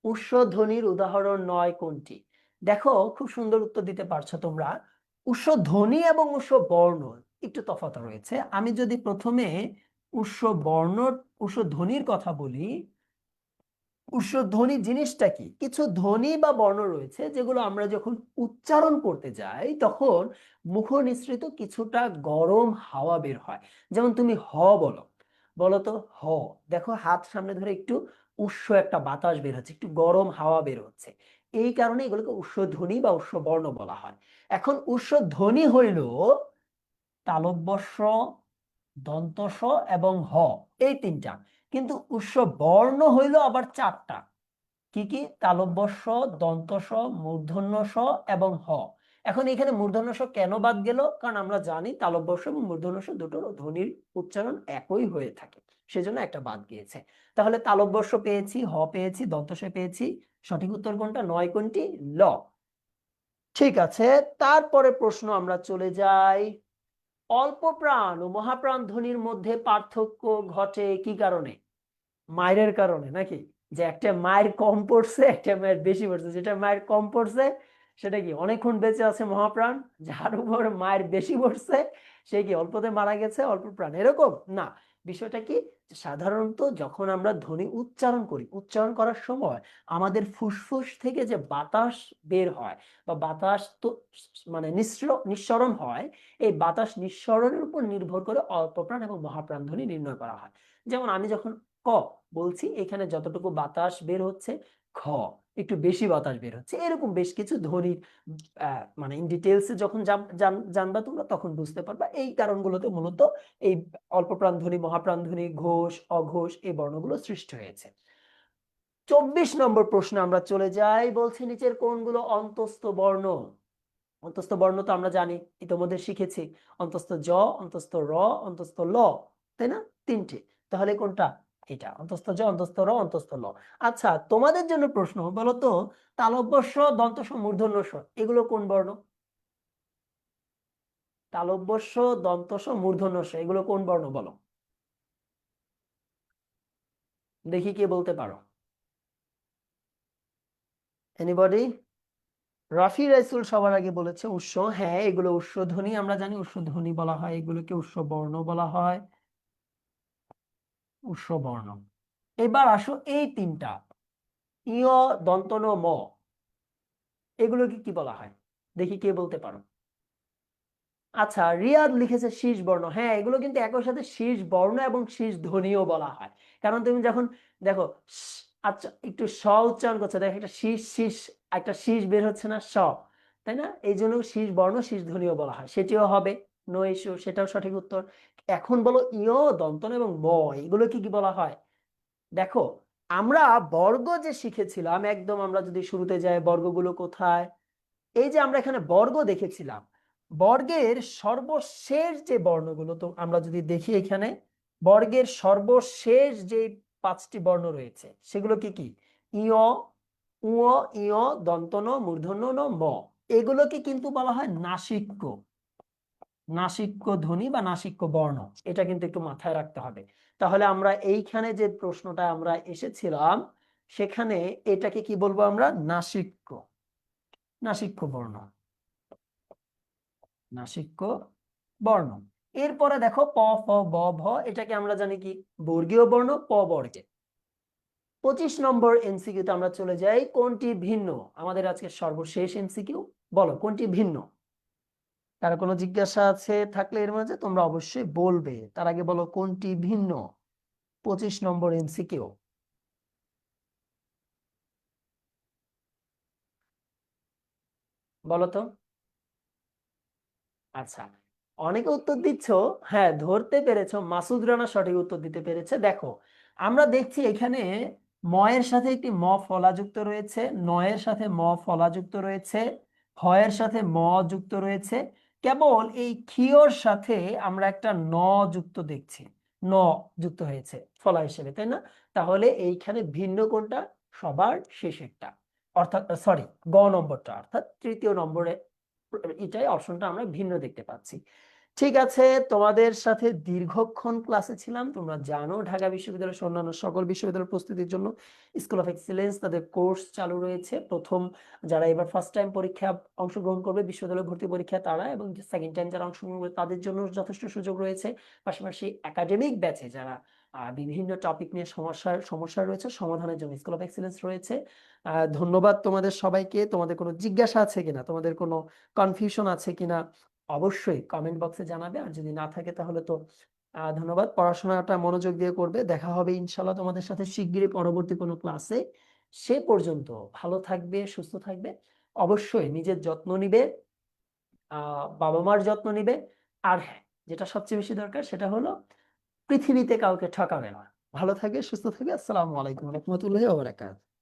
উষ্ধ্বধ্বনির উদাহরণ 9 কোনটি? দেখো, খুব সুন্দর উত্তর দিতে পারছো তোমরা। উষ্ধ্বধ্বনি এবং উষ্ধ্ববর্ণ একটু তফাৎ রয়েছে। আমি যদি প্রথমে উষ্ধ্বধ্বনির কথা বলি, উষ্ধ্বধ্বনি জিনিসটা কি? কিছু ধ্বনি বা বর্ণ রয়েছে যেগুলো আমরা যখন উচ্চারণ করতে যাই তখন মুখ নিঃসৃত কিছুটা গরম হাওয়া বের হয়। যেমন তুমি হ বলো, বলো তো হ। দেখো, হাত সামনে ধরে একটু উষ্ণ একটা বাতাস বের হচ্ছে, একটু গরম হাওয়া বের হচ্ছে। এই কারণে এগুলোকে উষ্ধ্বধ্বনি বা উষ্ধ্ববর্ণ বলা হয়। এখন উষ্ধ্বধ্বনি হইল তালব্য শ, দন্ত স এবং হ, এই 3টা। কিন্তু উষ্ধ্ববর্ণ হইল আবার 4টা। কি কি? তালব্য স, দন্ত স, মূর্ধন্য স এবং হ। এখন এখানে মূর্ধন্য স কেন বাদ গেল? কারণ আমরা জানি তালব্য স এবং মূর্ধন্য স দুটোর ধ্বনির উচ্চারণ একই হয়ে থাকে, সেজন্য একটা বাদ গিয়েছে। তাহলে তালব্য স পেয়েছি, হ পেয়েছি, দন্ত স পেয়েছি। সঠিক উত্তর কোনটা? 9 কোনটি? ল। ঠিক আছে, তারপরে প্রশ্ন আমরা চলে যাই। অল্প প্রাণ ও মহাপ্রাণ ধ্বনির মধ্যে পার্থক্য ঘটে কি কারণে? মায়ের কারণে নাকি? যে একটা মায়ের কম পড়ছে, একটা মায়ের বেশি পড়ছে। যেটা মায়ের কম পড়ছে সেটা কি অনেকক্ষণ বেঁচে আছে মহাপ্রাণ, যার উপর মায়ের বেশি পড়ছে সে কি অল্পতে মারা গেছে, অল্প প্রাণ, এরকম না। বিষয়টা কি? সাধারণত যখন আমরা ধ্বনি উচ্চারণ করি, উচ্চারণ করার সময় আমাদের ফুসফুস থেকে যে বাতাস বের হয় বা বাতাস তো মানে নিঃসরণ হয়, এই বাতাস নিঃসরণের উপর নির্ভর করে অল্প প্রাণ এবং মহাপ্রাণ ধ্বনি নির্ণয় করা হয়। যেমন আমি যখন ক বলছি, এখানে যতটুকু বাতাস বের হচ্ছে, খ একটু বেশি বাতাস বের হচ্ছে। এরকম বেশ কিছু ধ্বনির মানে ইন ডিটেলসে যখন জানবা তোমরা তখন বুঝতে পারবা। এই কারণগুলোতে মূলত এই অল্প প্রাণ ধ্বনি, মহাপ্রাণ ধ্বনি, ঘোষ, অঘোষ এই বর্ণগুলো সৃষ্টি হয়েছে। 24 নম্বর প্রশ্নে আমরা চলে যাই। বলছে নিচের কোনগুলো অন্তস্থ বর্ণ? অন্তস্থ বর্ণ তো আমরা জানি, ইতোমধ্যে শিখেছি। অন্তস্থ জ, অন্তস্থ র, অন্তস্থ ল, তাই না? 3টে। তাহলে কোনটা? এটা অন্তস্থ জ, অন্তস্থ র, অন্তস্থ ল। আচ্ছা, তোমাদের জন্য প্রশ্ন, বলো তো তালব্য স, দন্ত স, মূর্ধন্য স এগুলো কোন বর্ণ? তালব্য স, দন্ত স, মূর্ধন্য স এগুলো কোন বর্ণ বলো? দেখি কে বলতে পারো। এনিবডি? রাফি রাইসুল সবার আগে বলেছে উৎস। হ্যাঁ, এগুলো উৎসধ্বনি, আমরা জানি উৎসধ্বনি বলা হয়, এগুলোকে উৎসবর্ণ বলা হয়, উৎসবর্ণ। এবার আসো এই 3টা, ইয়, দন্তন, ম, এগুলোকে কি বলা হয়? দেখি কে বলতে পারো। আচ্ছা, রিয়াদ লিখেছে শীর্ষ বর্ণ। হ্যাঁ, এগুলো কিন্তু একই সাথে শীর্ষ বর্ণ এবং শীর্ষ ধ্বনিও বলা হয়। কারণ তুমি যখন দেখো আচ্ছা একটু স উচ্চারণ করছে, দেখো একটা শীষ শীষ, একটা শীষ বের হচ্ছে না, স, তাই না? এই জন্য শীর্ষ বর্ণ শীর্ষ ধ্বনিও বলা হয়, সেটিও হবে। নো ইস্যু, সেটাও সঠিক উত্তর। এখন বলো ইয়, দন্তন এবং ম এগুলো কি কি বলা হয়? দেখো, আমরা বর্গ যে শিখেছিলাম, একদম আমরা যদি শুরুতে যাই, বর্গগুলো কোথায়? এই যে আমরা এখানে বর্গ দেখেছিলাম, বর্গের সর্বশেষ যে বর্ণগুলো, তো আমরা যদি দেখি এখানে বর্গের সর্বশেষ যে 5টি বর্ণ রয়েছে সেগুলো কি কি? ইয়, উয়, ইয়, দন্তন, মূর্ধন্য, ন, ম। এগুলোকে কিন্তু বলা হয় নাসিক্য, নাসিক্য ধ্বনি বা নাসিক্য বর্ণ। এটা কিন্তু একটু মাথায় রাখতে হবে। তাহলে আমরা এইখানে যে প্রশ্নটা আমরা এসেছিলাম, সেখানে এটাকে কি বলবো আমরা? নাসিক্য, নাসিক্য বর্ণ, নাসিক্য বর্ণ। এরপরে দেখো প, ফ, ব, ভ, এটাকে আমরা জানি কি? বর্গীয় বর্ণ, প বর্গে। 25 নম্বর এমসিকিউতে আমরা চলে যাই। কোনটি ভিন্ন? আমাদের আজকে সর্বশেষ এমসিকিউ। বলো কোনটি ভিন্ন? তার কোনো জিজ্ঞাসা আছে থাকলে এর মাঝে তোমরা অবশ্যই বলবে। তার আগে বলো কোনটি ভিন্ন। 25 নম্বর এমসিকিউ, বলো তো। আচ্ছা, অনেকে উত্তর দিচ্ছ, হ্যাঁ ধরতে পেরেছো। মাসুদ রানা সঠিক উত্তর দিতে পেরেছে। দেখো, আমরা দেখছি এখানে ময়ের সাথে একটি ম ফলা যুক্ত রয়েছে, নয়ের সাথে ম ফলা যুক্ত রয়েছে, হয়ের সাথে ম যুক্ত রয়েছে, কেবল এই ক্ষিয়র সাথে আমরা একটা ন যুক্ত দেখছি, ন যুক্ত হয়েছে ফলা হিসেবে, তাই না? তাহলে এইখানে ভিন্ন কোনটা? সবার শেষেরটা, অর্থাৎ সরি, গ নম্বরটা, অর্থাৎ তৃতীয় নম্বরে এটাই অপশনটা আমরা ভিন্ন দেখতে পাচ্ছি। ঠিক আছে, তোমাদের সাথে দীর্ঘক্ষণ ক্লাসে ছিলাম। তোমরা জানো ঢাকা বিশ্ববিদ্যালয়ের সহ অন্যান্য সকল বিশ্ববিদ্যালয়ের প্রস্তুতির জন্য স্কুল অফ এক্সিলেন্স তাদের কোর্স চালু রয়েছে। প্রথম যারা এবার ফার্স্ট টাইম পরীক্ষা অংশগ্রহণ করবে বিশ্ববিদ্যালয় ভর্তি পরীক্ষা তারা, এবং সেকেন্ড টাইম যারা অংশগ্রহণ করবে তাদের জন্য যথেষ্ট সুযোগ রয়েছে। পাশাপাশি একাডেমিক ব্যাচে যারা বিভিন্ন টপিক নিয়ে সমস্যা রয়েছে সমাধানের জন্য স্কুল অফ এক্সিলেন্স রয়েছে। ধন্যবাদ তোমাদের সবাইকে। তোমাদের কোনো জিজ্ঞাসা আছে কিনা, তোমাদের কোনো কনফিউশন আছে কিনা অবশ্যই কমেন্ট বক্সে জানাবে, আর যদি না থাকে তাহলে তো ধন্যবাদ। পড়াশোনাটা মনোযোগ দিয়ে করবে। দেখা হবে ইনশাল্লাহ তোমাদের সাথে শিগগিরই পরবর্তী কোনো ক্লাসে। সে পর্যন্ত ভালো থাকবে, সুস্থ থাকবে, অবশ্যই নিজের যত্ন নিবে, বাবা মার যত্ন নিবে, আর হ্যাঁ, যেটা সবচেয়ে বেশি দরকার সেটা হলো পৃথিবীতে কাউকে ঠকাবে না। ভালো থাকবে, সুস্থ থাকবে। আসসালামু আলাইকুম রহমতুল্লাহি ওয়া বারাকাতুহু।